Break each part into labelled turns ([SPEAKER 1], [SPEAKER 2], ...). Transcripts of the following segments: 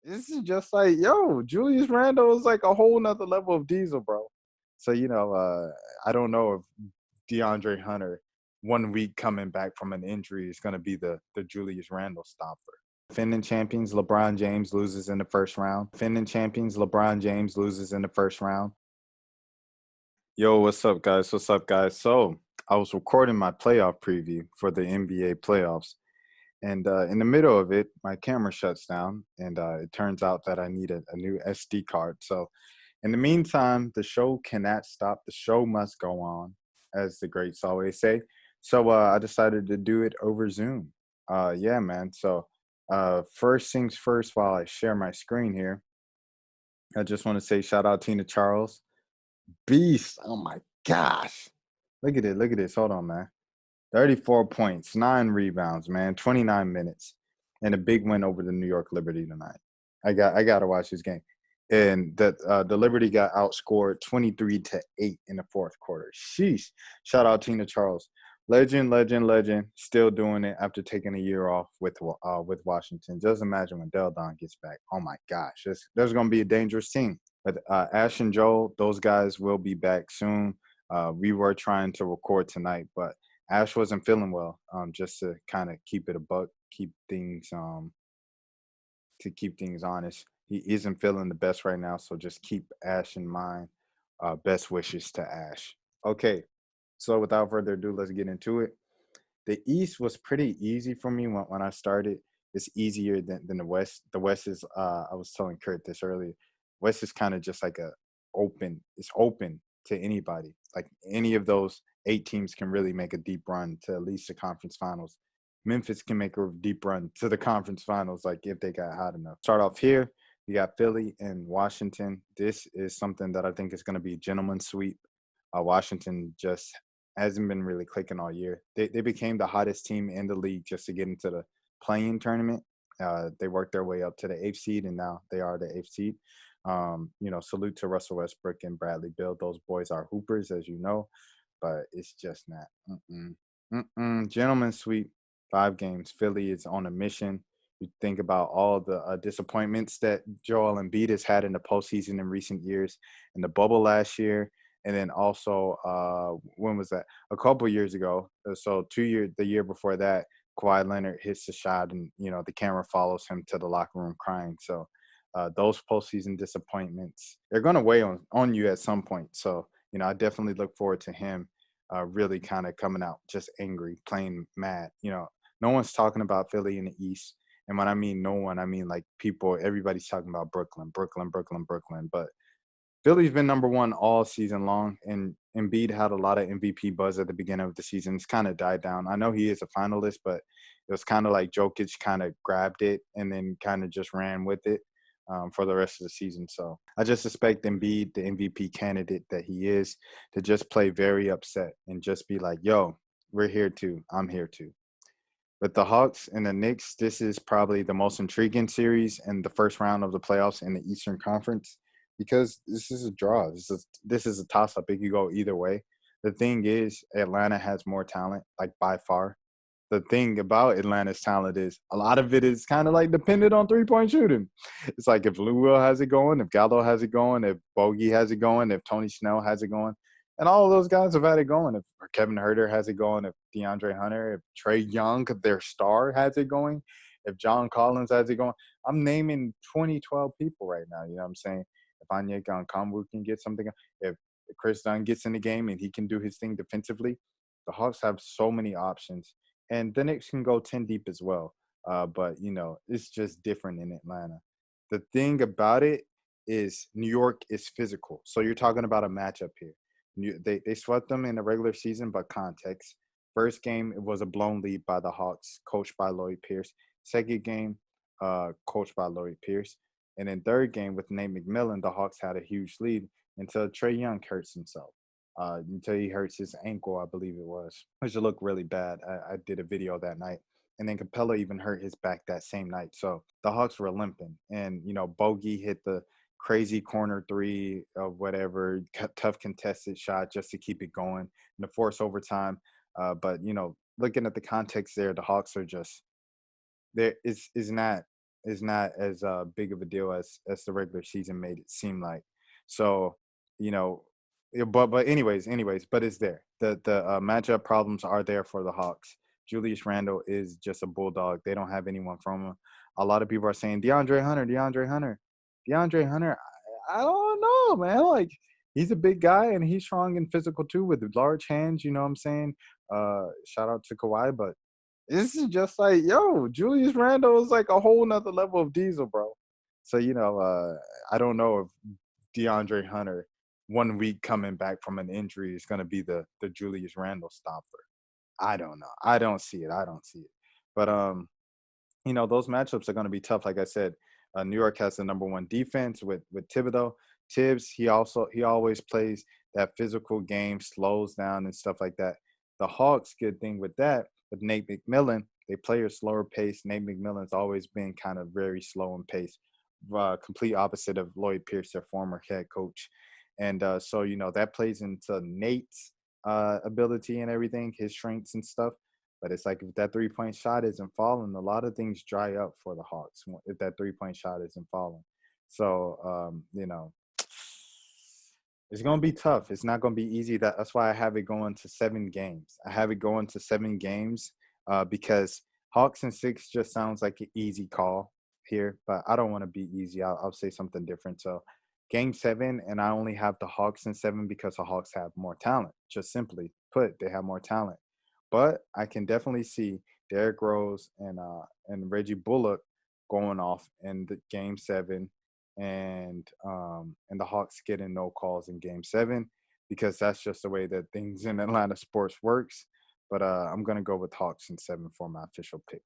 [SPEAKER 1] this is just like, yo, Julius Randle is like a whole nother level of Diesel, bro. So, I don't know if DeAndre Hunter 1 week coming back from an injury is going to be the Julius Randle stopper. Defending champions, LeBron James loses in the first round. Defending champions, LeBron James loses in the first round. Yo, what's up, guys? What's up, guys? So I was recording my playoff preview for the NBA playoffs. And in the middle of it, my camera shuts down, and it turns out that I need a new SD card. So in the meantime, the show cannot stop. The show must go on, as the greats always say. So I decided to do it over Zoom. Yeah, man. So first things first, while I share my screen here, I just want to say shout out Tina Charles. Beast. Oh, my gosh. Look at it. Look at this. Hold on, man. 34 points, 9 rebounds, man, 29 minutes, and a big win over the New York Liberty tonight. I got to watch this game. And the Liberty got outscored 23-8 in the fourth quarter. Sheesh. Shout out Tina Charles. Legend, legend, legend. Still doing it after taking a year off with Washington. Just imagine when Del Don gets back. Oh, my gosh. There's going to be a dangerous team. But Ash and Joel, those guys will be back soon. We were trying to record tonight, but Ash wasn't feeling well. Just to kind of keep it a buck, keep things honest. He isn't feeling the best right now, so just keep Ash in mind. Best wishes to Ash. Okay, so without further ado, let's get into it. The East was pretty easy for me when I started. It's easier than the West. The West is, I was telling Kurt this earlier, West is kind of just like it's open to anybody. Like any of those 8 teams can really make a deep run to at least the conference finals. Memphis can make a deep run to the conference finals, like if they got hot enough. Start off here, you got Philly and Washington. This is something that I think is going to be a gentleman's sweep. Washington just hasn't been really clicking all year. They became the hottest team in the league just to get into the play-in tournament. They worked their way up to the 8th seed, and now they are the 8th seed. Salute to Russell Westbrook and Bradley Beal. Those boys are hoopers, as you know, but it's just not. Gentlemen's sweep, 5 games. Philly is on a mission. You think about all the disappointments that Joel Embiid has had in the postseason in recent years, in the bubble last year, and then also when was that? A couple years ago. So the year before that, Kawhi Leonard hits a shot, and the camera follows him to the locker room crying. So those postseason disappointments, they're going to weigh on you at some point. So I definitely look forward to him really kind of coming out just angry, playing mad. No one's talking about Philly in the East. And when I mean no one, I mean like people, everybody's talking about Brooklyn. But Philly's been number 1 all season long, and Embiid had a lot of MVP buzz at the beginning of the season. It's kind of died down. I know he is a finalist, but it was kind of like Jokic kind of grabbed it and then kind of just ran with it for the rest of the season. So I just expect Embiid, the MVP candidate that he is, to just play very upset and just be like, yo, we're here too. I'm here too. With the Hawks and the Knicks, this is probably the most intriguing series in the first round of the playoffs in the Eastern Conference, because this is a draw. This is a toss-up. It could go either way. The thing is, Atlanta has more talent, like by far. The thing about Atlanta's talent is a lot of it is kind of like dependent on three-point shooting. It's like if Lou Will has it going, if Gallo has it going, if Bogey has it going, if Tony Snell has it going. And all of those guys have had it going. If Kevin Herter has it going, if DeAndre Hunter, if Trey Young, their star, has it going, if John Collins has it going. I'm naming 12 people right now. You know what I'm saying? If Onyeka Okongwu can get something, if Chris Dunn gets in the game and he can do his thing defensively, the Hawks have so many options. And the Knicks can go 10 deep as well. But, it's just different in Atlanta. The thing about it is New York is physical. So you're talking about a matchup here. They swept them in the regular season, but context. First game, it was a blown lead by the Hawks, coached by Lloyd Pierce. Second game, coached by Lloyd Pierce. And then third game with Nate McMillan, the Hawks had a huge lead until Trey Young hurts himself. Until he hurts his ankle, I believe it was, which looked really bad. I did a video that night. And then Capella even hurt his back that same night. So the Hawks were limping. And, Bogey hit the crazy corner 3 of whatever, tough contested shot just to keep it going in the force overtime. But, looking at the context there, the Hawks are just – there is not is not as big of a deal as the regular season made it seem like. So, you know, yeah, but anyways, but it's there. The matchup problems are there for the Hawks. Julius Randle is just a bulldog. They don't have anyone from him. A lot of people are saying DeAndre Hunter. I don't know, man. Like he's a big guy and he's strong and physical too with large hands. You know what I'm saying? Shout out to Kawhi, but this is just like, yo, Julius Randle is like a whole nother level of diesel, bro. So, I don't know if DeAndre Hunter 1 week coming back from an injury is gonna be the Julius Randle stopper. I don't know. I don't see it. I don't see it. But those matchups are going to be tough. Like I said, New York has the number one defense with Thibodeau. Tibbs, he always plays that physical game, slows down and stuff like that. The Hawks, good thing with that, with Nate McMillan, they play a slower pace. Nate McMillan's always been kind of very slow in pace, complete opposite of Lloyd Pierce, their former head coach. And so that plays into Nate's ability and everything, his strengths and stuff. But it's like if that 3-point shot isn't falling, a lot of things dry up for the Hawks if that 3-point shot isn't falling. So, it's going to be tough. It's not going to be easy. That's why I have it going to 7 games. I have it going to 7 games because Hawks and 6 just sounds like an easy call here, but I don't want to be easy. I'll say something different. So, game 7, and I only have the Hawks in 7 because the Hawks have more talent. Just simply put, they have more talent. But I can definitely see Derrick Rose and Reggie Bullock going off in the game 7, and the Hawks getting no calls in game 7 because that's just the way that things in Atlanta sports works. But I'm gonna go with Hawks in 7 for my official pick.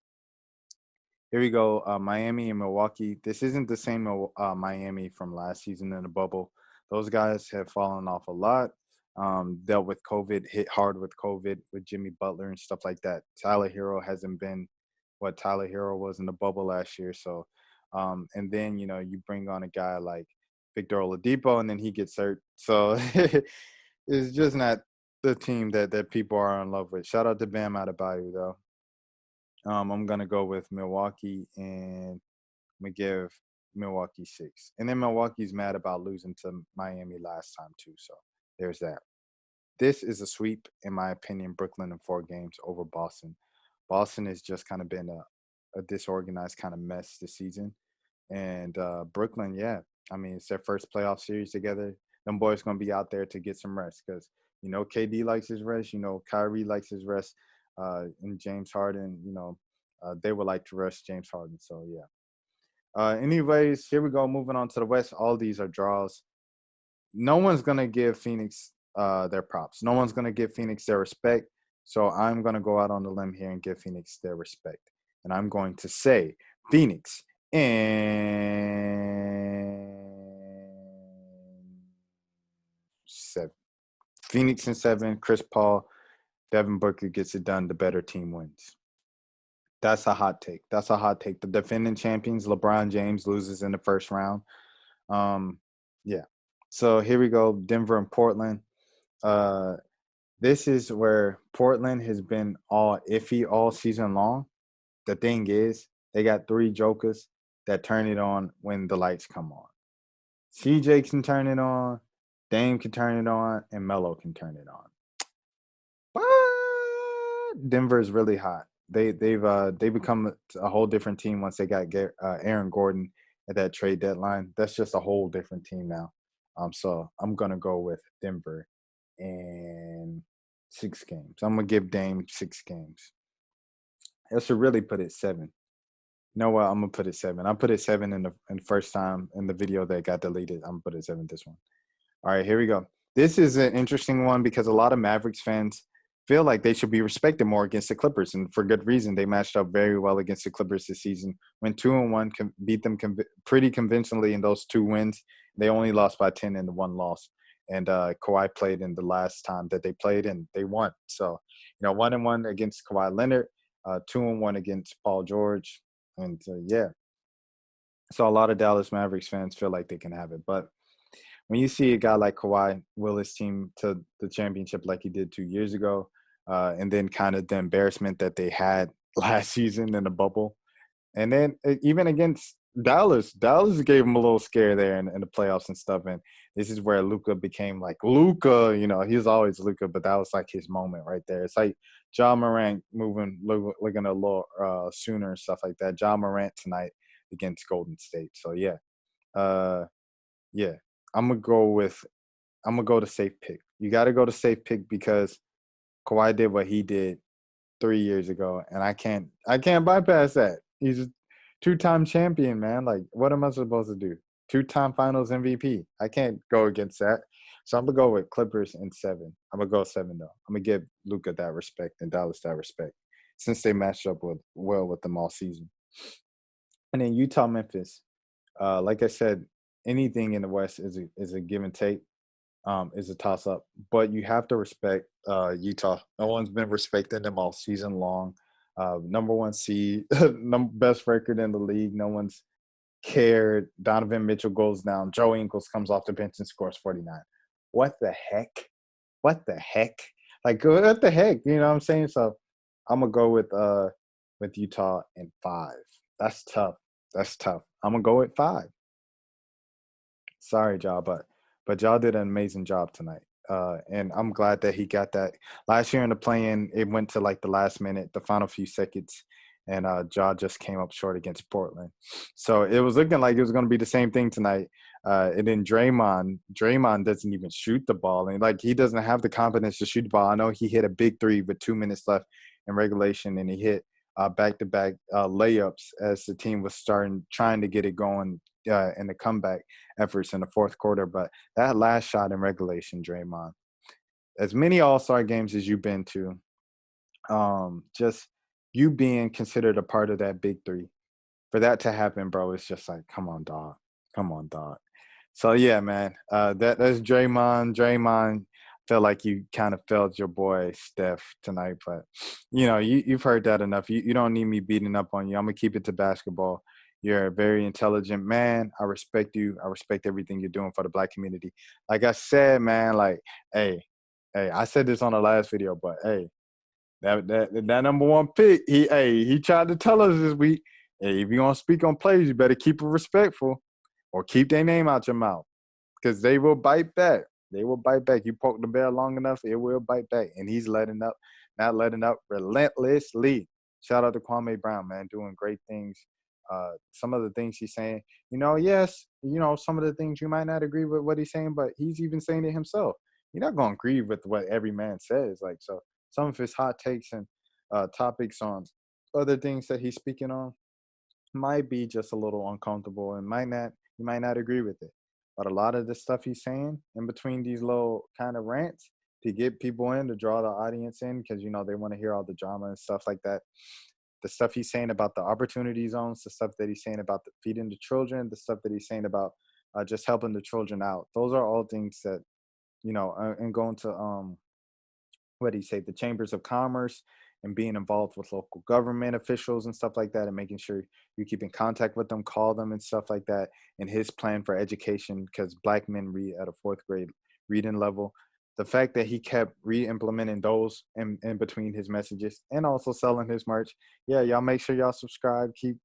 [SPEAKER 1] Here we go. Miami and Milwaukee. This isn't the same Miami from last season in the bubble. Those guys have fallen off a lot. Dealt with COVID, hit hard with COVID with Jimmy Butler and stuff like that. Tyler Hero hasn't been what Tyler Hero was in the bubble last year. So, and then you bring on a guy like Victor Oladipo, and then he gets hurt. So it's just not the team that people are in love with. Shout out to Bam Adebayo though. I'm gonna go with Milwaukee, and I'm gonna give Milwaukee 6. And then Milwaukee's mad about losing to Miami last time too. So there's that. This is a sweep, in my opinion. Brooklyn in 4 games over Boston. Boston has just kind of been a disorganized kind of mess this season. And Brooklyn, yeah, I mean, it's their first playoff series together. Them boys going to be out there to get some rest because, KD likes his rest. Kyrie likes his rest. And James Harden, they would like to rest James Harden. So, yeah. Anyways, here we go. Moving on to the West. All these are draws. No one's going to give Phoenix their props. No one's going to give Phoenix their respect. So I'm going to go out on the limb here and give Phoenix their respect. And I'm going to say Phoenix in 7. Phoenix in 7. Chris Paul, Devin Booker gets it done. The better team wins. That's a hot take. That's a hot take. The defending champions, LeBron James, loses in the first round. Yeah. So here we go. Denver and Portland. This is where Portland has been all iffy all season long. The thing is, they got 3 jokers that turn it on when the lights come on. CJ can turn it on, Dame can turn it on, and Melo can turn it on. But Denver is really hot. They become a whole different team once they got Aaron Gordon at that trade deadline. That's just a whole different team now. So I'm gonna go with Denver in 6 games. I'm gonna give Dame 6 games. I should really put it 7. You know what? I'm gonna put it 7. I put it 7 in the first time in the video that got deleted. I'm gonna put it 7 this one. All right, here we go. This is an interesting one because a lot of Mavericks fans feel like they should be respected more against the Clippers, and for good reason. They matched up very well against the Clippers this season. Went 2-1, beat them pretty convincingly in those 2 wins. They only lost by 10 in the 1 loss. And Kawhi played in the last time that they played, and they won. So, 1-1 against Kawhi Leonard, 2-1 against Paul George, and yeah. So a lot of Dallas Mavericks fans feel like they can have it, but when you see a guy like Kawhi will his team to the championship like he did 2 years ago, and then kind of the embarrassment that they had last season in the bubble, And then even against Dallas gave him a little scare there in the playoffs and stuff. And this is where Luka became like Luka. You know, he was always Luka, but that was like his moment right there. It's like John Morant looking a little sooner and stuff like that. John Morant tonight against Golden State. So uh, yeah, I'm gonna go with I'm gonna go to safe pick. You got to go to safe pick because Kawhi did what he did 3 years ago, and I can't bypass that. He's a two-time champion, man. Like, what am I supposed to do? Two-time Finals MVP. I can't go against that. So I'm gonna go with Clippers in 7. I'm gonna go 7 though. I'm gonna give Luka that respect and Dallas that respect since they matched up well with them all season. And then Utah, Memphis. Like I said, anything in the West is a give and take. Is a toss up, but you have to respect Utah. No one's been respecting them all season long. Number one seed, best record in the league. No one's cared. Donovan Mitchell goes down. Joe Ingles comes off the bench and scores 49. What the heck? What the heck? Like what the heck? You know what I'm saying? So I'm gonna go with Utah in 5. That's tough. That's tough. I'm gonna go with 5. Sorry, Ja, but Ja did an amazing job tonight. And I'm glad that he got that. Last year in the play-in, it went to like the last minute, the final few seconds, and Ja just came up short against Portland. So it was looking like it was going to be the same thing tonight. And then Draymond doesn't even shoot the ball, and like he doesn't have the confidence to shoot the ball. I know he hit a big three with 2 minutes left in regulation, and he hit back-to-back layups as the team was trying to get it going in the comeback efforts in the fourth quarter. But that last shot in regulation, Draymond, as many All-Star games as you've been to, just you being considered a part of that big three, for that to happen, bro, it's just like, come on, dog. Come on, dog. So yeah, man. That's Draymond. Draymond felt like you kind of failed your boy Steph tonight, but you've heard that enough. You don't need me beating up on you. I'm gonna keep it to basketball. You're a very intelligent man. I respect you. I respect everything you're doing for the black community. Like I said, man, like, hey, I said this on the last video, but hey, that number one pick, he tried to tell us this week, hey, if you want to speak on plays, you better keep it respectful or keep their name out your mouth because they will bite back. They will bite back. You poke the bear long enough, it will bite back. And he's not letting up relentlessly. Shout out to Kwame Brown, man, doing great things. Some of the things he's saying, yes, some of the things you might not agree with what he's saying, but he's even saying it himself. You're not going to agree with what every man says. Like, so some of his hot takes and topics on other things that he's speaking on might be just a little uncomfortable and you might not agree with it. But a lot of the stuff he's saying in between these little kind of rants to get people in, to draw the audience in, because they want to hear all the drama and stuff like that. The stuff he's saying about the opportunity zones, the stuff that he's saying about the feeding the children, the stuff that he's saying about just helping the children out. Those are all things that, and going to what do you say, the chambers of commerce and being involved with local government officials and stuff like that, and making sure you keep in contact with them, call them and stuff like that. And his plan for education, because black men read at a 4th grade reading level. The fact that he kept re-implementing those in between his messages and also selling his merch. Yeah, y'all make sure y'all subscribe. Keep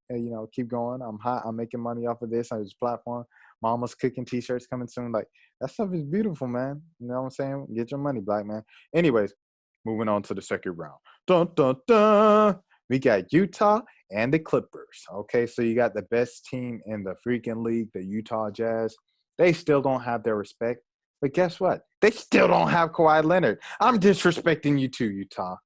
[SPEAKER 1] going. I'm hot. I'm making money off of this on his platform. Mama's cooking t-shirts coming soon. Like, that stuff is beautiful, man. You know what I'm saying? Get your money, black man. Anyways, moving on to the second round. Dun, dun, dun. We got Utah and the Clippers. Okay, so you got the best team in the freaking league, the Utah Jazz. They still don't have their respect. But guess what? They still don't have Kawhi Leonard. I'm disrespecting you too, Utah.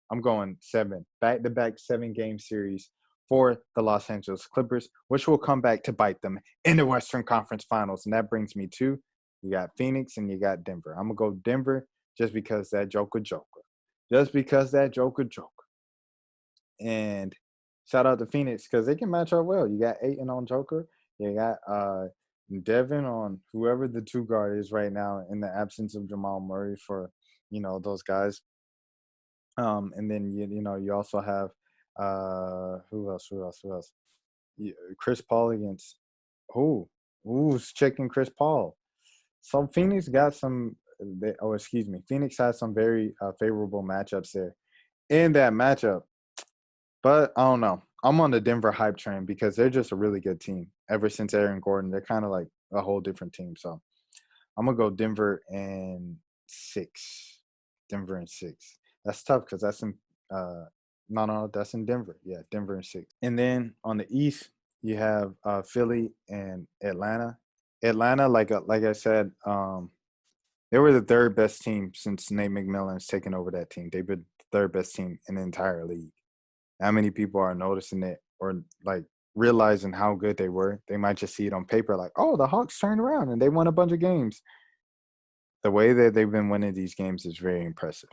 [SPEAKER 1] I'm going 7, back-to-back 7-game series for the Los Angeles Clippers, which will come back to bite them in the Western Conference Finals. And that brings me to, you got Phoenix and you got Denver. I'm going to go Denver just because that Joker. Just because that Joker. And shout out to Phoenix because they can match up well. You got Ayton on Joker. You got Devin on whoever the 2 guard is right now in the absence of Jamal Murray for, those guys. And then, you also have who else? Chris Paul against who? Who's checking Chris Paul? So Phoenix got some, Phoenix has some very favorable matchups there in that matchup. But I don't know. I'm on the Denver hype train because they're just a really good team. Ever since Aaron Gordon, they're kind of like a whole different team. So I'm gonna go Denver and 6. Denver and 6. That's tough because that's in no, that's in Denver. Yeah, Denver and 6. And then on the East, you have Philly and Atlanta. Atlanta, like I said, they were the third best team since Nate McMillan's taken over that team. They've been the third best team in the entire league. How many people are noticing it or like realizing how good they were? They might just see it on paper, like, oh, the Hawks turned around and they won a bunch of games. The way that they've been winning these games is very impressive.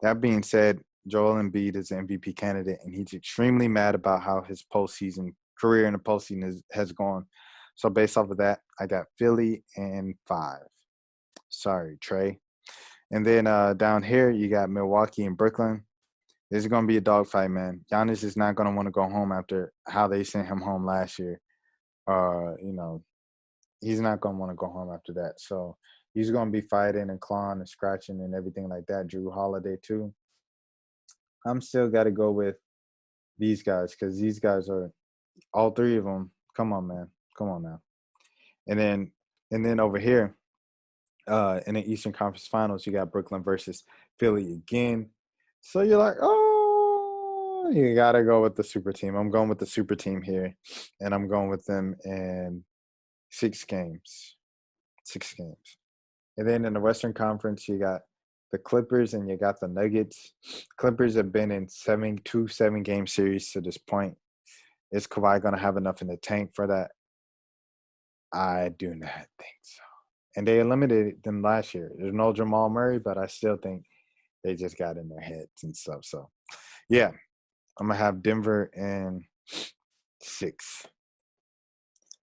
[SPEAKER 1] That being said, Joel Embiid is an MVP candidate, and he's extremely mad about how his postseason career in the postseason has gone. So based off of that, I got Philly and 5. Sorry, Trey. And then down here, you got Milwaukee and Brooklyn. This is going to be a dogfight, man. Giannis is not going to want to go home after how they sent him home last year. You know, he's not going to want to go home after that. So he's going to be fighting and clawing and scratching and everything like that. Drew Holiday, too. I'm still got to go with these guys because these guys are all three of them. Come on, man. Come on now. And then over here, in the Eastern Conference Finals, you got Brooklyn versus Philly again. So you're like, oh, you got to go with the super team. I'm going with the super team here, and I'm going with them in 6 games. 6 games. And then in the Western Conference, you got the Clippers and you got the Nuggets. Clippers have been in 7-game series to this point. Is Kawhi going to have enough in the tank for that? I do not think so. And they eliminated them last year. There's no Jamal Murray, but I still think they just got in their heads and stuff. So, yeah, I'm going to have Denver in 6.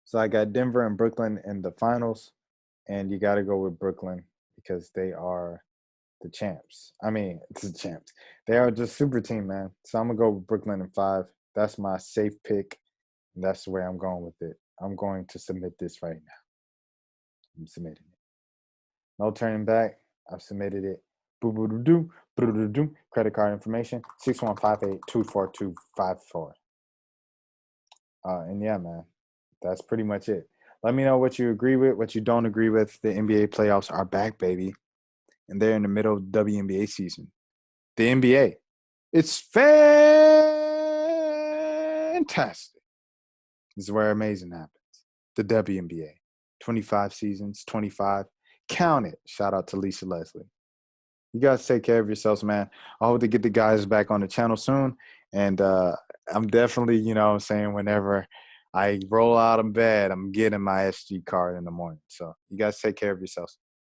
[SPEAKER 1] So I got Denver and Brooklyn in the finals, and you got to go with Brooklyn because they are the champs. I mean, it's the champs. They are just super team, man. So I'm going to go with Brooklyn in 5. That's my safe pick, and that's the way I'm going with it. I'm going to submit this right now. I'm submitting it. No turning back. I've submitted it. Credit card information 6158-24254. And yeah, man, that's pretty much it. Let me know what you agree with, what you don't agree with. The NBA playoffs are back, baby, and they're in the middle of WNBA season. The NBA, it's fantastic. This is where amazing happens. The WNBA, 25 seasons, 25. Count it. Shout out to Lisa Leslie. You guys take care of yourselves, man. I hope to get the guys back on the channel soon. And I'm definitely, saying whenever I roll out of bed, I'm getting my SG card in the morning. So you guys take care of yourselves.